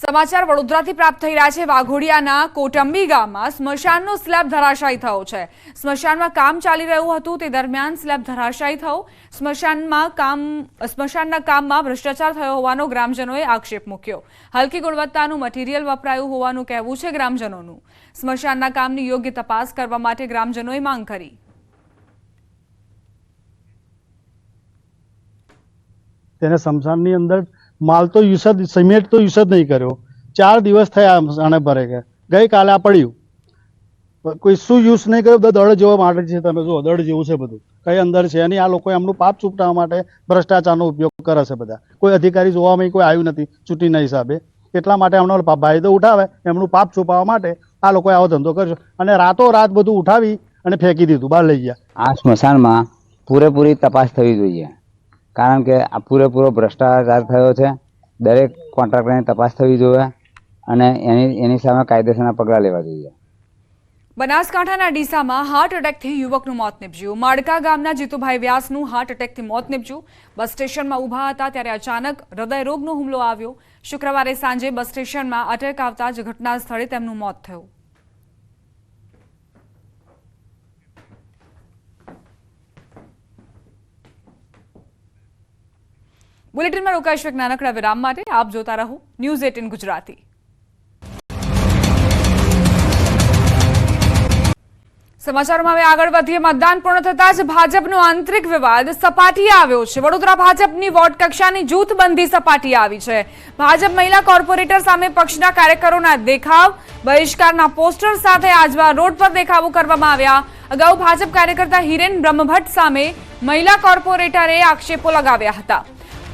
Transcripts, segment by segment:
સમાચાર વડોદરાથી પ્રાપ્ત થઈ રહ્યા છે। વાઘોડિયાના કોટંબી ગામમાં સ્મશાનનો સ્લેબ ધરાશાયી થયો છે। સ્મશાનમાં કામ ચાલી રહ્યું હતું તે દરમિયાન સ્લેબ ધરાશાયી થયો। સ્મશાનના કામમાં ભ્રષ્ટાચાર થયો હોવાનો ગ્રામજનોએ આક્ષેપ મૂક્યો। હલકી ગુણવત્તાનું મટીરીયલ વપરાયું હોવાનું કહેવું છે ગ્રામજનોનું। સ્મશાનના કામની યોગ્ય તપાસ કરવા માટે ગ્રામજનોએ માંગ કરી। તેને સ્મશાનની અંદર माल तो यूज सीमेंट तो यूज नहीं करो। 4 दिवस थे आने भरे गए गई काले आ पड़ू कोई शू यूज नहीं करो। दड़ जो तब जो दड़ जेव है बधु कई अंदर है नहीं। आ लोग एमनु पाप छूपटा भ्रष्टाचार उपयोग करे से बधा कोई अधिकारी जोवा में कोई आयु नहीं चूंटणीना हिसाबे एटला माटे एमनो भाई तो उठावे एमनु पाप छुपावा माटे आ लोग आवो धंधो कर्यो अने रातो रात बधु उठावी अने फेंकी दीधुं बहार लई गया। आ स्मशानमां पूरेपूरी तपास थवी जोईए कारण के आ पूरेपूरो भ्रष्टाचार थयो छे। दरेक कॉन्ट्राक्टरनी तपास थवी जोईए अने एनी सामे कायदेसરના પગલાં લેવા જોઈએ। બનાસકાંઠાના ડીસામાં હાર્ટ એટેકથી યુવકનું મોત નીપજ્યું। માડકા ગામના જીતુભાઈ વ્યાસનું હાર્ટ એટેકથી મોત નીપજ્યું। બસ સ્ટેશનમાં ઊભા હતા ત્યારે અચાનક હૃદયરોગનો હુમલો આવ્યો। શુક્રવારે સાંજે બસ સ્ટેશનમાં અટેક આવતા જ ઘટના સ્થળે તેમનું મોત થયું। बुलेटिन में रोकाश एक नानकड़ा विराम माटे आप जोता रहो न्यूज़ 18 गुजराती। समाचारों में आगळ वधीए। मतदान पूर्ण थता ज भाजपनो आंतरिक विवाद सपाटीए આવ્યો છે। વડોદરા ભાજપની વોર્ડ કક્ષાની જૂથબંધી સપાટીએ આવી છે। ભાજપ મહિલા કોર્પોરેટર સામે પક્ષના કાર્યકરોના દેખાવ બહિષ્કારના પોસ્ટર સાથે આજવા રોડ પર દેખાવો કરવામાં આવ્યા। અગાઉ ભાજપ કાર્યકર્તા હિરેન બ્રહ્મભટ્ટ સામે મહિલા કોર્પોરેટરે આક્ષેપો લગાવ્યા હતા।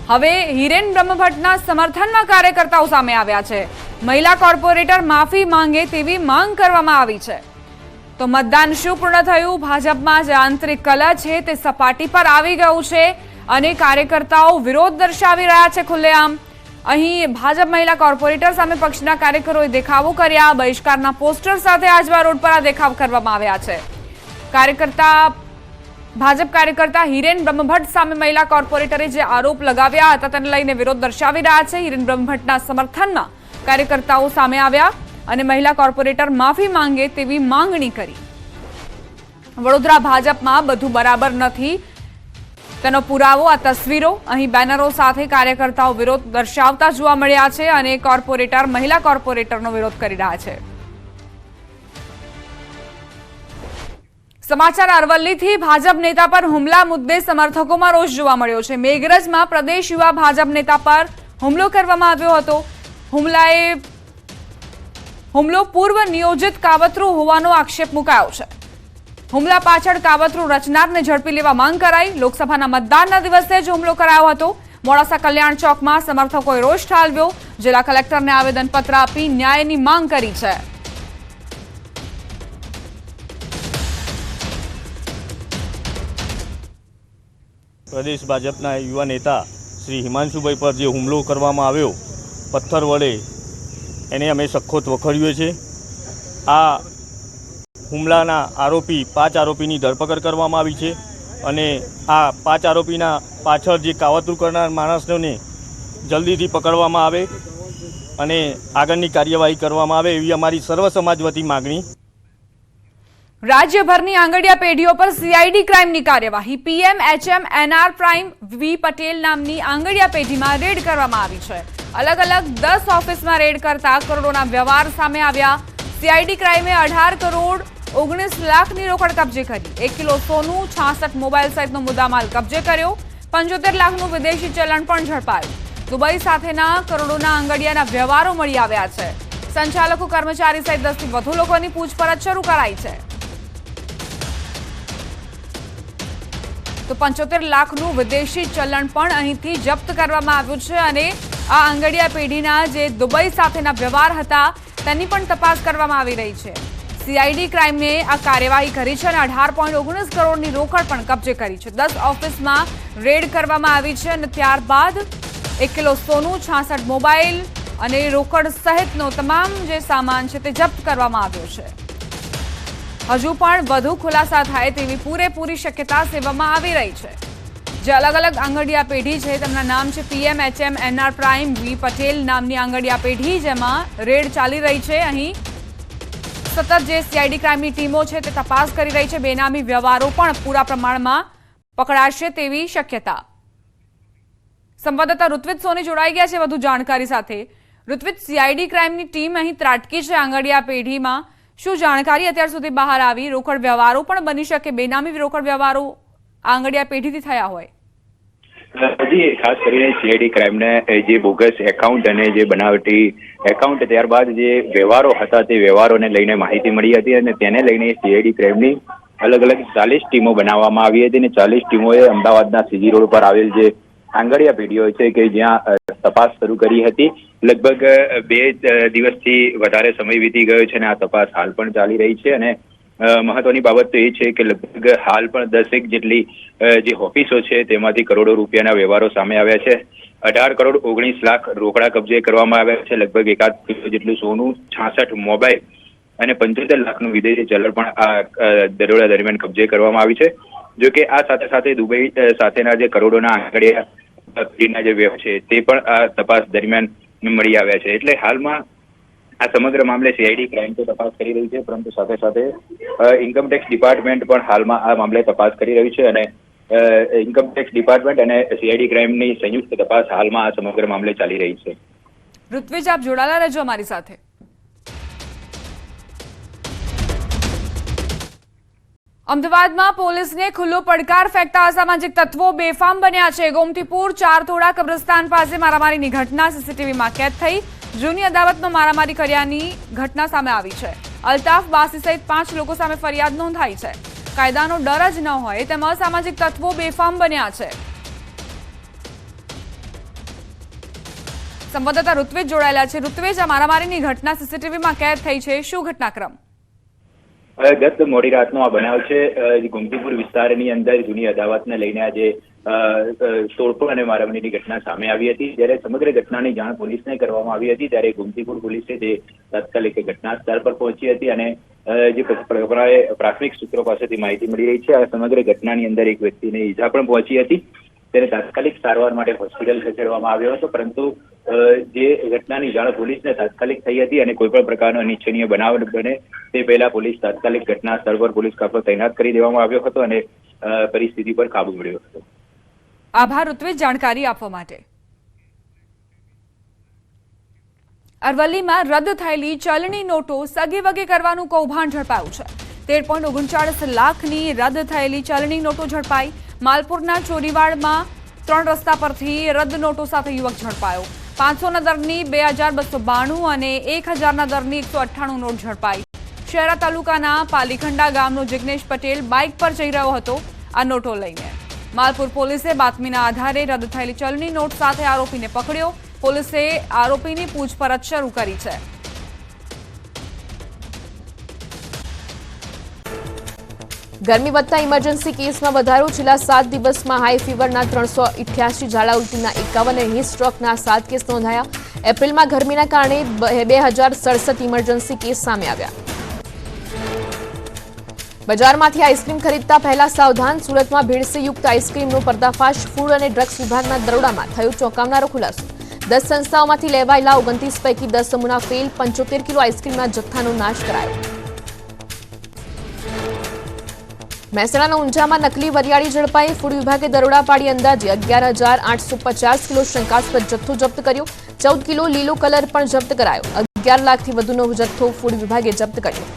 હવે હિરેન બ્રહ્મભટ્ટના સમર્થનમાં કાર્યકર્તાઓ સામે આવ્યા છે। મહિલા કોર્પોરેટર માફી માંગે તેવી માંગ કરવામાં આવી છે। તો મતદાન શું પૂર્ણ થયું? ભાજપમાં જે આંતરિક કલહ છે તે સપાટી પર આવી ગયું છે અને કાર્યકર્તાઓ વિરોધ દર્શાવી રહ્યા છે ખુલ્લેઆમ। અહીં ભાજપ મહિલા કોર્પોરેટર સામે પક્ષના કાર્યકરોએ દેખાવો કર્યા। બહિષ્કારના પોસ્ટર સાથે આજવા રોડ પર આ દેખાવ કરવામાં આવ્યા છે। ભાજપ કાર્યકર્તા હિરેન બ્રહ્મભટ્ટ સામે મહિલા કોર્પોરેટરે જે આરોપ લગાવ્યા હતા તેને લઈને વિરોધ દર્શાવી રહ્યા છે। હિરેન બ્રહ્મભટ્ટના સમર્થનમાં કાર્યકર્તાઓ સામે આવ્યા અને મહિલા કોર્પોરેટર માફી માંગે તેવી માંગણી કરી। વડોદરા ભાજપમાં બધું બરાબર નથી તેનો પુરાવો આ તસવીરો। અહીં બેનરો સાથે કાર્યકર્તાઓ વિરોધ દર્શાવતા જોવા મળ્યા છે અને કોર્પોરેટર મહિલા કોર્પોરેટરનો વિરોધ કરી રહ્યા છે। समाचार अरवल्ली भाजप नेता पर हुमला मुद्दे समर्थकों में रोष जोवा मळ्यो छे। मेघरज में प्रदेश युवा भाजप नेता पर हुमलो करवामां आव्यो हतो। हुमलो पूर्व नियोजित कावतरू होवानो आक्षेप मुकायो छे। हुमला पाछळ कावतरू रचनारने झड़पी लेवा मांग कराई। लोकसभाना मतदानना दिवसे ज हुमलो करायो हतो। मोडासा कल्याण चौक में समर्थकोए रोष ठालव्यो। जिला कलेक्टरने आवेदनपत्र आपी न्यायनी मांग करी छे। प्रदेश भाजपना युवा नेता श्री हिमांशुभाई पर जो हुमलो करवामां आव्यो पत्थर वडे एने अमे सखोत वखोड़्यो छे। आ हुमलाना आरोपी 5 आरोपीनी धरपकड़ करवामां आवी छे अने आ 5 आरोपीना पाछळ जे कावतरू करनार माणसोने जल्दीथी पकड़वामां आवे अने आगळनी कार्यवाही करवामां आवे एवी अमारी सर्व समाज वती मागणी। राज्यभरनी आंगडिया पेढ़ीओ पर सीआईडी क्राइमनी कार्यवाही। PM HM NR prime V Patel नामनी आंगडिया पेढ़ी में रेड करवामां आवी छे। अलग अलग 10 ऑफिस में रेड करता करोड़ोना व्यवहार सामे आव्या। सीआईडी क्राइमे 18 करोड़ 19 लाखनी रोकड़ कब्जे करी। 1 किलो सोनू 66 मोबाइल सहितनो मुद्दामाल कब्जे कर्यो। 75 लाखનું विदेशी चलन पण झड़पाયું। दुबई साथेना करोड़ोना आंगडियाना व्यवहारो मळी आव्या छे। संचालको कर्मचारी सहित 10 થી વધુ લોકોની પૂછપરછ શરૂ કરાઈ છે। तो 75 लाखનું विदेशी चलन पण અહીંથી જપ્ત કરવામાં આવ્યું છે અને આ આંગડિયા પેઢીના જે દુબઈ સાથેના વ્યવહાર હતા તેની પણ તપાસ કરવામાં આવી રહી છે। સીઆઈડી ક્રાઇમે આ કાર્યવાહી કરી છે અને 18.19 કરોડની રોકડ પણ કબ્જે કરી છે। 10 ઓફિસમાં રેડ કરવામાં આવી છે અને ત્યારબાદ 1 કિલો સોનું 66 મોબાઈલ અને રોકડ સહિતનો તમામ જે સામાન છે તે જપ્ત કરવામાં આવ્યો છે। હજુ પણ વધુ ખુલાસા થાય તેવી પૂરેપૂરી શક્યતા સેવવામાં આવી રહી છે। જે અલગ અલગ આંગડિયા પેઢી છે તેમના નામ છે PMHM NR prime V Patel નામની આંગડિયા પેઢી, જેમાં રેડ ચાલી રહી છે. અહીં સતત જે CID ક્રાઇમની ટીમો છે તે તપાસ કરી રહી છે. બેનામી વ્યવહારો પણ પૂરા પ્રમાણમાં પકડાશે તેવી શક્યતા. સંવાદદાતા ઋત્વિજ સોની જોડાઈ ગયા છે વધુ જાણકારી સાથે. ઋત્વિજ, CID ક્રાઇમની ટીમ અહીં ત્રાટકી છે આંગડિયા પેઢીમાં. શું જાણકારી અત્યાર સુધી બહાર આવી? રોકડ વ્યવહારો પણ બની શકે, બેનામી રોકડ વ્યવહારો આંગડિયા પેઢીથી થયા હોય? જી, ખાસ કરીને CID ક્રાઇમને જે બોગસ એકાઉન્ટ અને જે બનાવટી એકાઉન્ટ ત્યારબાદ જે વ્યવહારો હતા તે વ્યવહારોને લઈને માહિતી મળી હતી અને તેને લઈને CID ક્રાઇમની અલગ અલગ 40 ટીમો બનાવવામાં આવી હતી અને 40 ટીમોએ અમદાવાદના CG રોડ પર આવેલ જે આંગડિયા પેઢીઓ છે કે જ્યાં તપાસ શરૂ કરી હતી. લગભગ 2 દિવસથી વધારે સમય વીતી ગયો છે અને આ તપાસ હાલ પણ ચાલી રહી છે. અને મહત્વની બાબત તો એ છે કે લગભગ હાલ પણ 10 જેટલી જે ઓફિસો છે તેમાંથી કરોડો રૂપિયાના વ્યવહારો સામે આવ્યા છે. 18 કરોડ 19 લાખ રોકડા કબજે કરવામાં આવ્યા છે. લગભગ 1 કિલો જેટલું સોનું, 66 મોબાઈલ અને 75 લાખનું વિદેશી ચલણ પણ આ દરોડા દરમિયાન કબજે કરવામાં આવી છે. જો કે આ સાથે સાથે દુબઈ સાથેના જે કરોડોના આંકડિયા જે વ્યવહાર છે તે પણ આ તપાસ દરમિયાન મળી આવ્યા છે. એટલે હાલમાં આ સમગ્ર મામલે CID ક્રાઇમ તો તપાસ કરી રહી છે, પરંતુ સાથે સાથે ઇન્કમટેક્સ ડિપાર્ટમેન્ટ પણ હાલમાં આ મામલે તપાસ કરી રહ્યું છે. અને ઇન્કમટેક્સ ડિપાર્ટમેન્ટ અને CID ક્રાઇમની સંયુક્ત તપાસ હાલમાં આ સમગ્ર મામલે ચાલી રહી છે. ઋત્વિજ, આપ જોડાયેલા રહેજો અમારી સાથે. અમદાવાદમાં પોલીસને ખુલ્લો પડકાર ફેંકતા અસામાજિક તત્વો બેફામ બન્યા છે. ગોમતીપુર ચારતોડા કબ્રસ્તાન પાસે મારામારીની ઘટના CCTVમાં કેદ થઈ. જૂની અદાવતમાં મારામારી કર્યાની ઘટના સામે આવી છે. અલ્તાફ બાસી સહિત 5 લોકો સામે ફરિયાદ નોંધાઈ છે. કાયદાનો ડર જ ન હોય તેમ અસામાજિક તત્વો બેફામ બન્યા છે. સંવાદદાતા ઋત્વિજ જોડાયેલા છે. ઋત્વિજ, આ મારામારીની ઘટના CCTVમાં કેદ થઈ છે, શું ઘટનાક્રમ? ગત મોડી રાતનો આ બનાવ છે. ગોમતીપુર વિસ્તારની અંદર જૂની અદાવતને લઈને આજે તોડફોડ અને મારામારીની ઘટના સામે આવી હતી. જ્યારે સમગ્ર ઘટનાની જાણ પોલીસને કરવામાં આવી હતી ત્યારે ગોમતીપુર પોલીસે જે તાત્કાલિક ઘટના સ્થળ પર પહોંચી હતી અને જે પ્રાથમિક સૂત્રો પાસેથી માહિતી મળી રહી છે આ સમગ્ર ઘટનાની અંદર એક વ્યક્તિને ઈજા પણ પહોંચી હતી. તેને તાત્કાલિક સારવાર માટે હોસ્પિટલ ખસેડવામાં આવ્યો હતો, પરંતુ જે ઘટનાની જાણ પોલીસને તાત્કાલિક થઈ હતી અને કોઈ પણ પ્રકારનો અનિચ્છનીય બનાવ બને તે પહેલા પોલીસ તાત્કાલિક ઘટના સ્થળ પર પોલીસ કાફલો તૈનાત કરી દેવામાં આવ્યો હતો અને પરિસ્થિતિ પર કાબુ મેળવ્યો હતો. આભાર ઋત્વિજ જાણકારી આપવા માટે. અરવલ્લીમાં રદ થયેલી ચલણી નોટો સગે વગે કરવાનું કૌભાંડ ઝડપાયું છે. 13.39 લાખની રદ થયેલી ચલણી નોટો ઝડપાઈ. માલપુરના ચોરીવાડમાં 3 રસ્તા પરથી રદ નોટો સાથે યુવક ઝડપાયો. 500ના દરની 2292 અને 1000ના દરની 198 નોટ ઝડપાઈ. શહેરા તાલુકાના પાલીખંડા ગામનો જિગ્નેશ પટેલ બાઇક પર જઈ રહ્યો હતો આ નોટો લઈને. માલપુર પોલીસે બાતમીના આધારે રદ થયેલી ચલણી નોટ સાથે આરોપીને પકડ્યો. પોલીસે આરોપીની પૂછપરછ શરૂ કરી છે. ગરમી વધતા ઇમરજન્સી કેસમાં વધારો. છેલ્લા 7 દિવસમાં હાઈ ફીવરના 388, ઝાડા ઉલટીના 51 અને હીટ સ્ટ્રોકના 7 કેસ નોંધાયા. એપ્રિલમાં ગરમીના કારણે 2067 ઇમરજન્સી કેસ સામે આવ્યા. બજારમાંથી આઈસ્ક્રીમ ખરીદતા પહેલા સાવધાન. સુરતમાં ભેળસેયુક્ત આઈસ્ક્રીમનો પર્દાફાશ. ફૂડ અને ડ્રગ્સ વિભાગના દરોડામાં થયો ચોંકાવનારો ખુલાસો. 10 સંસ્થાઓમાંથી લેવાયેલા 29 પૈકી 10 નમૂના ફેલ. 75 કિલો આઈસ્ક્રીમના જથ્થાનો નાશ કરાયો. મહેસાણાના ઊંઝામાં નકલી વરિયાળી ઝડપાઈ. ફૂડ વિભાગે દરોડા પાડી અંદાજે 11,850 કિલો શંકાસ્પદ જથ્થો જપ્ત કર્યો. 14 કિલો લીલો કલર પણ જપ્ત કરાયો. 11 લાખથી વધુનો જથ્થો ફૂડ વિભાગે જપ્ત કર્યો.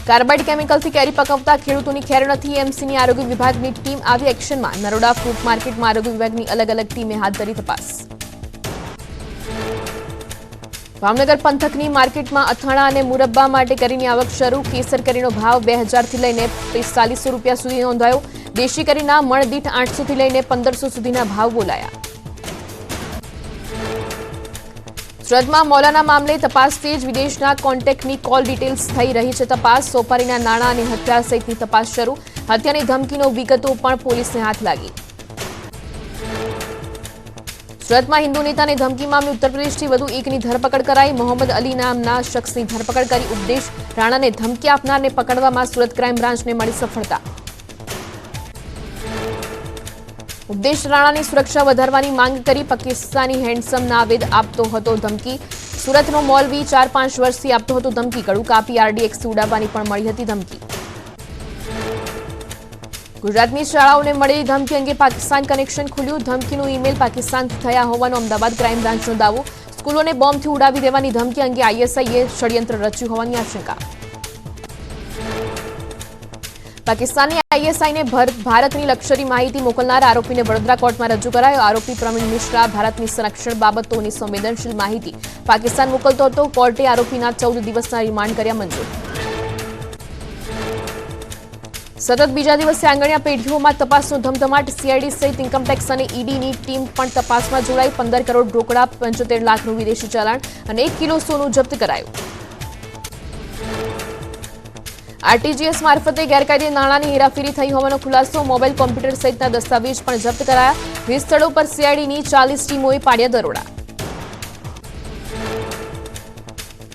કાર્બાઇડ કેમિકલથી કેરી પકવતા ખેડૂતોની ખેર નથી. એમસીની આરોગ્ય વિભાગની ટીમ આવી એક્શનમાં. નરોડા ફ્રૂટ માર્કેટમાં આરોગ્ય વિભાગની અલગ અલગ ટીમે હાથ ધરી તપાસ. ભાવનગર પંથકની માર્કેટમાં અથાણા અને મુરબ્બા માટે કેરીની આવક શરૂ. કેસર કેરીનો ભાવ 2000 થી લઈને 4500 રૂપિયા સુધી નોંધાયો. દેશી કેરીના મણ દીઠ 800 થી લઈને 1500 સુધીના ભાવ બોલાયા. સુરતમાં મૌલાના મામલે તપાસ તેજ. વિદેશના કોન્ટેક્ટની કોલ ડિટેલ્સ થઈ રહી છે તપાસ. સોપારીના નાણાં અને હત્યા સહિતની તપાસ શરૂ. હત્યાની ધમકીનો વિગતો પણ પોલીસને હાથ લાગી. સુરતમાં હિન્દુ નેતાને ધમકી મામલે ઉત્તર પ્રદેશથી વધુ એકની ધરપકડ કરાઈ. મોહમ્મદ અલી નામના શખ્સની ધરપકડ કરી. ઉપદેશ રાણાને ધમકી આપનારને પકડવામાં સુરત ક્રાઇમ બ્રાન્ચને મળી સફળતા. ઉપદેશ રાણાની સુરક્ષા વધારવાની માંગ કરી પાકિસ્તાની હેન્ડસમ નાવેદ આપતો હતો ધમકી. સુરતનો મૌલવી 4-5 વર્ષથી આપતો હતો ધમકી. ગળું કાપી RDX ઉડાવવાની પણ મળી હતી ધમકી. ગુજરાતની શાળાઓને મળેલી ધમકી અંગે પાકિસ્તાન કનેક્શન ખુલ્યું. ધમકીનું ઈમેલ પાકિસ્તાનથી થયા હોવાનો અમદાવાદ ક્રાઇમ બ્રાન્ચનો દાવો. સ્કૂલોને બોમ્બથી ઉડાવી દેવાની ધમકી અંગે ISIએ ષડયંત્ર રચ્યું હોવાની આશંકા. પાકિસ્તાની ISIને ભારતની લશ્કરી માહિતી મોકલનાર આરોપીને વડોદરા કોર્ટમાં રજૂ કરાયો. આરોપી પ્રવીણ મિશ્રા ભારતની સંરક્ષણ બાબતોની સંવેદનશીલ માહિતી પાકિસ્તાન મોકલતો હતો. કોર્ટે આરોપીના 14 દિવસના રિમાન્ડ કર્યા મંજૂર. સતત બીજા દિવસે આંગણિયા પેઢીઓમાં તપાસનો ધમધમાટ. CID સહિત ઇન્કમટેક્સ અને EDની ટીમ પણ તપાસમાં જોડાઈ. 15 કરોડ રોકડા, 75 લાખનું વિદેશી ચલણ અને 1 કિલો સોનું જપ્ત કરાયું. RTGS મારફતે ગેરકાયદે નાણાંની હેરાફેરી થઈ હોવાનો ખુલાસો. મોબાઈલ કોમ્પ્યુટર સહિતના દસ્તાવેજ પણ જપ્ત કરાયા. 20 સ્થળો પર CIDની 40 ટીમોએ પાડ્યા દરોડા.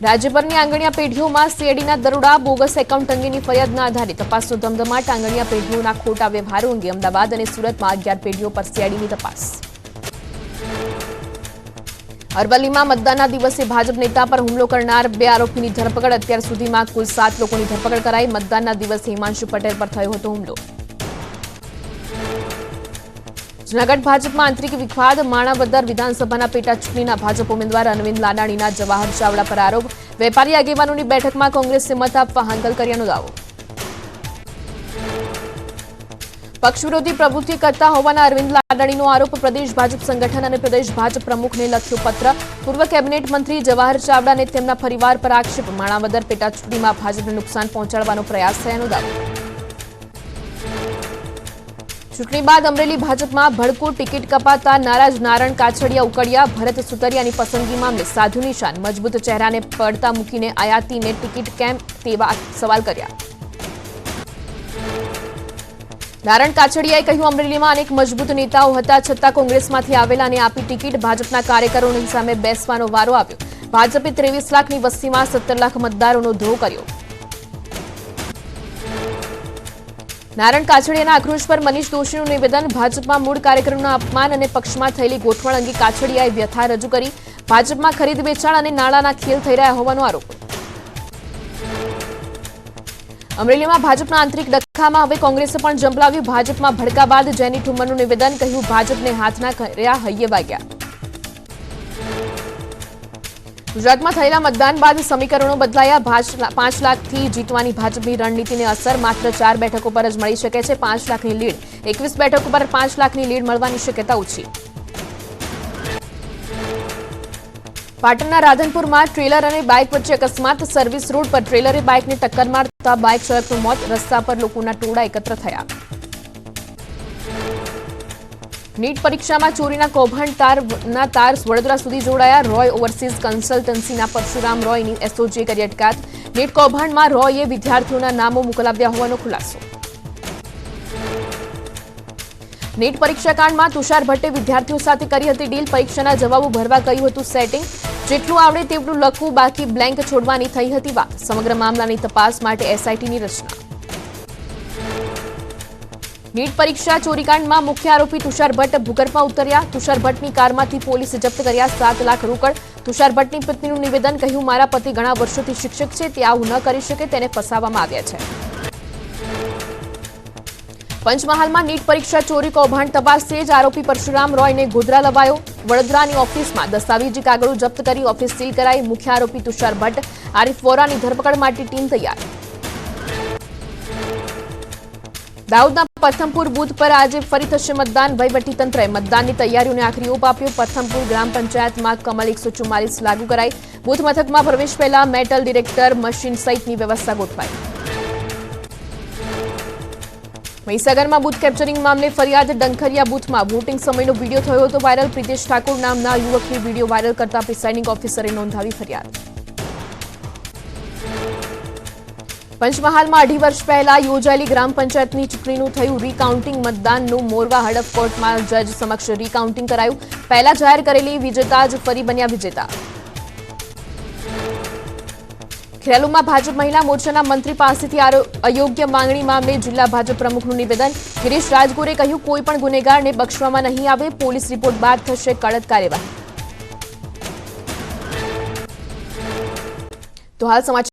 રાજ્યભરની આંગણિયા પેઢીઓમાં CIDના દરોડા. બોગસ એકાઉન્ટ અંગેની ફરિયાદના આધારે તપાસનો ધમધમાટ. આંગણિયા પેઢીઓના ખોટા વ્યવહારો અંગે અમદાવાદ અને સુરતમાં 11 પેઢીઓ પર CIDની તપાસ. અરવલ્લીમાં મતદાનના દિવસે ભાજપ નેતા પર હુમલો કરનાર 2 આરોપીની ધરપકડ. અત્યાર સુધીમાં કુલ 7 લોકોની ધરપકડ કરાઈ. મતદાનના દિવસે હિમાંશુ પટેલ પર થયો હતો હુમલો. જૂનાગઢ ભાજપમાં આંતરિક વિવાદ. માણાવદર વિધાનસભાના પેટા ચૂંટણીના ભાજપ ઉમેદવાર અરવિંદ લાડાણીના જવાહર ચાવડા પર આરોપ. વેપારી આગેવાનોની બેઠકમાં કોંગ્રેસે મત આપવા હાંકલ કર્યાનો દાવો. પક્ષ વિરોધી પ્રવૃત્તિ કરતા હોવાના અરવિંદ લાડાણીનો આરોપ. પ્રદેશ ભાજપ સંગઠન અને પ્રદેશ ભાજપ પ્રમુખને લખ્યો પત્ર. પૂર્વ કેબિનેટ મંત્રી જવાહર ચાવડા અને તેમના પરિવાર પર આક્ષેપ. માણાવદર પેટા ચૂંટણીમાં ભાજપને નુકસાન પહોંચાડવાનો પ્રયાસ થયાનો દાવો. ચૂંટણી બાદ અમરેલી ભાજપમાં ભડકો. ટિકિટ કપાતા નારાજ નારણ કાછડિયા ઉકળ્યા. ભરત સુતરિયાની પસંદગી મામલે સાધુ નિશાન. મજબૂત ચહેરાને પડતા મૂકીને આયાતીને ટિકિટ કેમ તેવા સવાલ કર્યા. નારણ કાછડિયાએ કહ્યું, અમરેલીમાં અનેક મજબૂત નેતાઓ હતા, છતાં કોંગ્રેસમાંથી આવેલા અને આપી ટિકિટ. ભાજપના કાર્યકરોની સામે બેસવાનો વારો આવ્યો. ભાજપે 23 લાખની વસ્તીમાં 17 લાખ મતદારોનો ધ્રોહ કર્યો. નારણ કાછડિયાના આક્રોશ પર મનીષ દોશીનું નિવેદન. ભાજપમાં મૂળ કાર્યકરોના અપમાન અને પક્ષમાં થયેલી ગોઠવણ અંગે કાછડિયાએ વ્યથા રજૂ કરી. ભાજપમાં ખરીદ વેચાણ અને નાણાંના ખેલ થઈ રહ્યા હોવાનો આરોપ. અમરેલીમાં ભાજપના આંતરિક ડખ્ખામાં હવે કોંગ્રેસે પણ ઝંપલાવ્યું. ભાજપમાં ભડકા બાદ જેની ઠુમ્મરનું નિવેદન. કહ્યું, ભાજપને હાથના કર્યા હૈયે વાગ્યા. ગુજરાતમાં થયેલા મતદાન બાદ સમીકરણો બદલાયા. 5 લાખથી જીતવાની ભાજપની રણનીતિને અસર. માત્ર 4 બેઠકો પર જ મળી શકે છે 5 લાખની લીડ. 21 બેઠકો પર 5 લાખની લીડ મળવાની શક્યતા ઓછી. પાટણના રાધનપુરમાં ટ્રેલર અને બાઇક વચ્ચે અકસ્માત. સર્વિસ રોડ પર ટ્રેલરે બાઇકને ટક્કર મારતા બાઇક ચાલકનું મોત. રસ્તા પર લોકોના ટોળા એકત્ર થયા. નીટ પરીક્ષામાં ચોરીના કૌભાંડ તાર વડોદરા સુધી જોડાયા. રોય ઓવરસીઝ કન્સલ્ટન્સીના પરશુરામ રોયની SOGએ કરી અટકાયત. નીટ કૌભાંડમાં રોયે વિદ્યાર્થીઓના નામો મોકલાવ્યા હોવાનો ખુલાસો. નીટ પરીક્ષા કાંડમાં તુષાર ભટ્ટે વિદ્યાર્થીઓ સાથે કરી હતી ડીલ. પરીક્ષાના જવાબો ભરવા કહ્યું હતું સેટિંગ. જેટલું આવડે તેટલું લખવું, બાકી બ્લેન્ક છોડવાની થઈ હતી વાત. સમગ્ર મામલાની તપાસ માટે SITની રચના. નીટ પરીક્ષા ચોરીકાંડમાં મુખ્ય આરોપી તુષાર ભટ્ટ ભૂગર્ભમાં ઉતર્યા. તુષાર ભટ્ટની કારમાંથી પોલીસે જપ્ત કર્યા 7 લાખ રોકડ. તુષાર ભટ્ટની પત્નીનું નિવેદન. કહ્યું, મારા પતિ ઘણા વર્ષોથી શિક્ષક છે, તે આવું ન કરી શકે, તેને ફસાવવામાં આવ્યા છે. પંચમહાલમાં નીટ પરીક્ષા ચોરી કૌભાંડ તપાસ તેજ. આરોપી પરશુરામ રોયને ગોધરા લવાયો. વડોદરાની ઓફિસમાં દસ્તાવેજી કાગળો જપ્ત કરી ઓફિસ સીલ કરાઈ. મુખ્ય આરોપી તુષાર ભટ્ટ, આરિફ વોરાની ધરપકડ માટે ટીમ તૈયાર. દાહોદના પથમપુર બૂથ પર આજે ફરી થશે મતદાન. વહીવટીતંત્રએ મતદાનની તૈયારીઓને આખરી ઓપ આપ્યો. પથમપુર ગ્રામ પંચાયતમાં કમલ 144 લાગુ કરાઈ. બૂથ મથકમાં પ્રવેશ પહેલા મેટલ ડિટેક્ટર મશીન સહિતની વ્યવસ્થા ગોઠવાઈ. મહીસાગરમાં બૂથ કેપ્ચરિંગ મામલે ફરિયાદ. ડંખરિયા બૂથમાં વોટિંગ સમયનો વિડીયો થયો હતો વાયરલ. પ્રિતેશ ઠાકોર નામના યુવકની વિડીયો વાયરલ કરતા પ્રિસાઇડિંગ ઓફિસરે નોંધાવી ફરિયાદ. પંચમહાલમાં 2.5 વર્ષ પહેલા યોજાયેલી ગ્રામ પંચાયતની ચૂંટણીનું થયું રીકાઉન્ટિંગ. મતદાનનું મોરવા હડફ કોર્ટમાં જજ સમક્ષ રીકાઉન્ટિંગ કરાયું. પહેલા જાહેર કરેલી વિજેતા જ ફરી બન્યા વિજેતા. ખેરાલુમાં ભાજપ મહિલા મોરચાના મંત્રી પાસેથી અયોગ્ય માંગણી મામલે જિલ્લા ભાજપ પ્રમુખનું નિવેદન. ગિરીશ રાજગોરે કહ્યું, કોઈ પણ ગુનેગારને બક્ષવામાં નહીં આવે, પોલીસ રિપોર્ટ બાદ થશે કડક કાર્યવાહી. તો હાલ સમાચાર